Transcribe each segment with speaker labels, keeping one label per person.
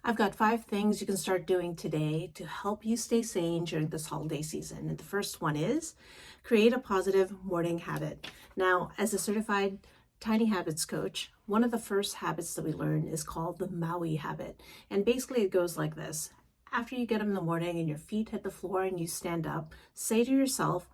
Speaker 1: I've got 5 things you can start doing today to help you stay sane during this holiday season. And the first one is create a positive morning habit. Now, as a certified Tiny Habits coach, one of the first habits that we learn is called the Maui habit. And basically, it goes like this. After you get up in the morning and your feet hit the floor and you stand up, say to yourself,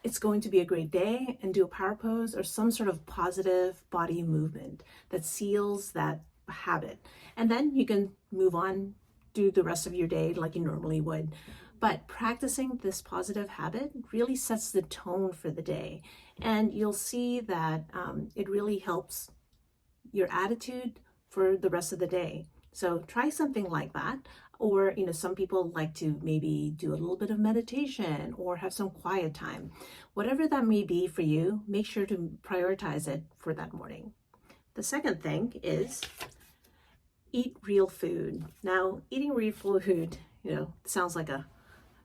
Speaker 1: it's going to be a great day, and do a power pose or some sort of positive body movement that seals that habit. And then you can move on, do the rest of your day like you normally would. But practicing this positive habit really sets the tone for the day. And you'll see that it really helps your attitude for the rest of the day. So try something like that. Or, some people like to maybe do a little bit of meditation or have some quiet time. Whatever that may be for you, make sure to prioritize it for that morning. The second thing is eat real food. Now, eating real food, sounds like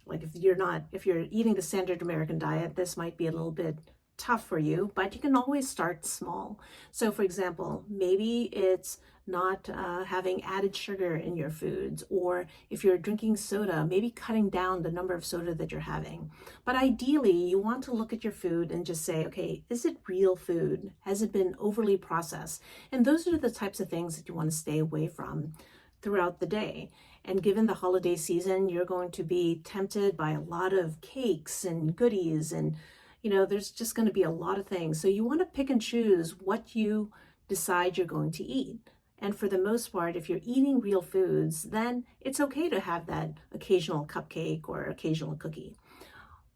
Speaker 1: if you're eating the standard American diet, this might be a little bit tough for you, but you can always start small. So for example, maybe it's not having added sugar in your foods, or if you're drinking soda, maybe cutting down the number of soda that you're having. But ideally, you want to look at your food and just say, okay, is it real food? Has it been overly processed? And those are the types of things that you want to stay away from throughout the day. And given the holiday season, you're going to be tempted by a lot of cakes and goodies, and there's just going to be a lot of things. So you want to pick and choose what you decide you're going to eat. And for the most part, if you're eating real foods, then it's okay to have that occasional cupcake or occasional cookie,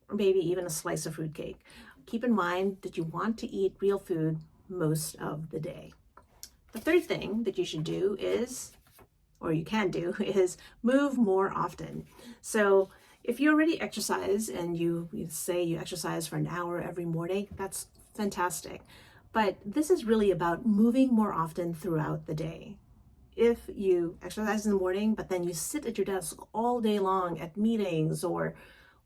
Speaker 1: or maybe even a slice of fruitcake. Keep in mind that you want to eat real food most of the day. The third thing that you should do is, or you can do, is move more often. So if you already exercise and you say you exercise for an hour every morning, that's fantastic. But this is really about moving more often throughout the day. If you exercise in the morning, but then you sit at your desk all day long at meetings or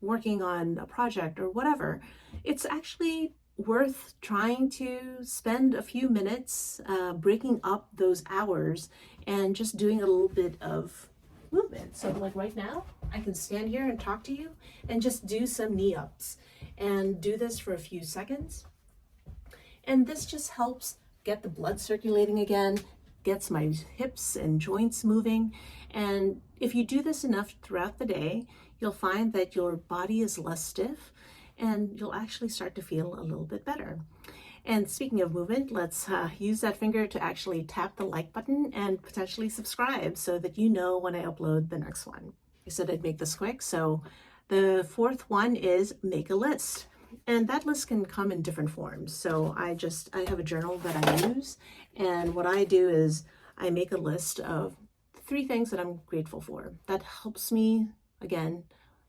Speaker 1: working on a project or whatever, it's actually worth trying to spend a few minutes breaking up those hours and just doing a little bit of movement. So like right now, I can stand here and talk to you and just do some knee ups and do this for a few seconds. And this just helps get the blood circulating again, gets my hips and joints moving. And if you do this enough throughout the day, you'll find that your body is less stiff and you'll actually start to feel a little bit better. And speaking of movement, let's use that finger to actually tap the like button and potentially subscribe so that you know when I upload the next one. I said I'd make this quick. So the fourth one is make a list. And that list can come in different forms. So I have a journal that I use. And what I do is I make a list of 3 things that I'm grateful for. That helps me, again,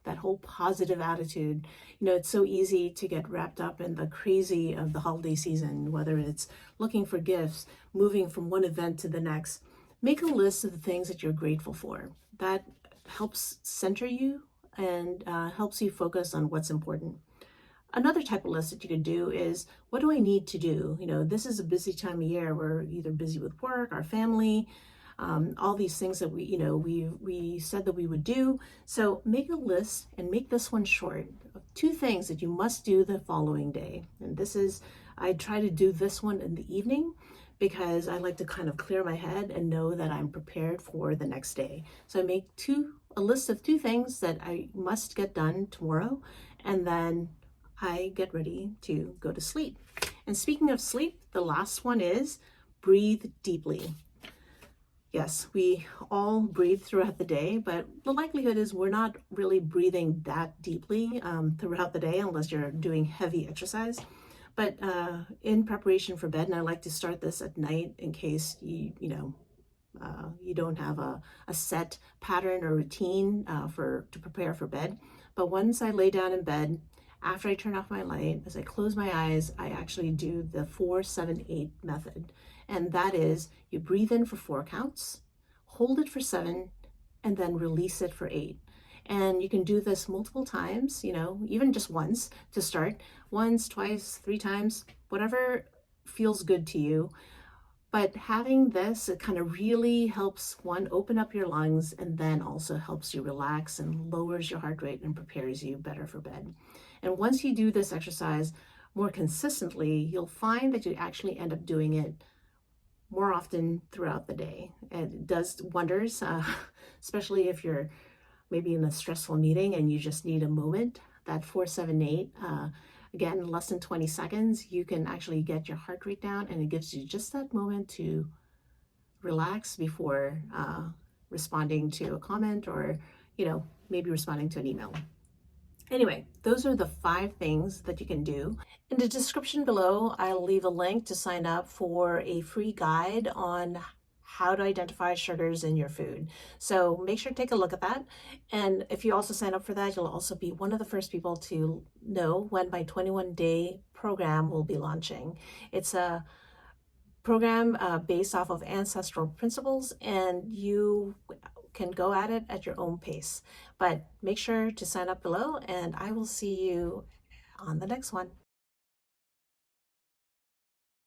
Speaker 1: that whole positive attitude. It's so easy to get wrapped up in the crazy of the holiday season, whether it's looking for gifts, moving from one event to the next. Make a list of the things that you're grateful for. That helps center you and helps you focus on what's important. Another type of list that you could do is, what do I need to do? This is a busy time of year. We're either busy with work, our family, all these things that we said that we would do. So make a list and make this one short of 2 things that you must do the following day. And I try to do this one in the evening because I like to kind of clear my head and know that I'm prepared for the next day. So I make a list of 2 things that I must get done tomorrow, and then I get ready to go to sleep. And speaking of sleep, the last one is breathe deeply. Yes, we all breathe throughout the day, but the likelihood is we're not really breathing that deeply throughout the day unless you're doing heavy exercise. But in preparation for bed, and I like to start this at night in case you don't have a set pattern or routine to prepare for bed. But once I lay down in bed, after I turn off my light, as I close my eyes, I actually do the 4-7-8 method. And that is, you breathe in for 4 counts, hold it for 7, and then release it for 8. And you can do this multiple times, even just once to start. Once, twice, 3 times, whatever feels good to you. But having this, it kind of really helps, one, open up your lungs, and then also helps you relax and lowers your heart rate and prepares you better for bed. And once you do this exercise more consistently, you'll find that you actually end up doing it more often throughout the day. And it does wonders, especially if you're maybe in a stressful meeting and you just need a moment. That 478, again, less than 20 seconds, you can actually get your heart rate down, and it gives you just that moment to relax before responding to a comment or, maybe responding to an email. Anyway, those are the 5 things that you can do. In the description below, I'll leave a link to sign up for a free guide on how to identify sugars in your food. So make sure to take a look at that. And if you also sign up for that, you'll also be one of the first people to know when my 21-day program will be launching. It's a program based off of ancestral principles, and you can go at it at your own pace. But make sure to sign up below, and I will see you on the next one.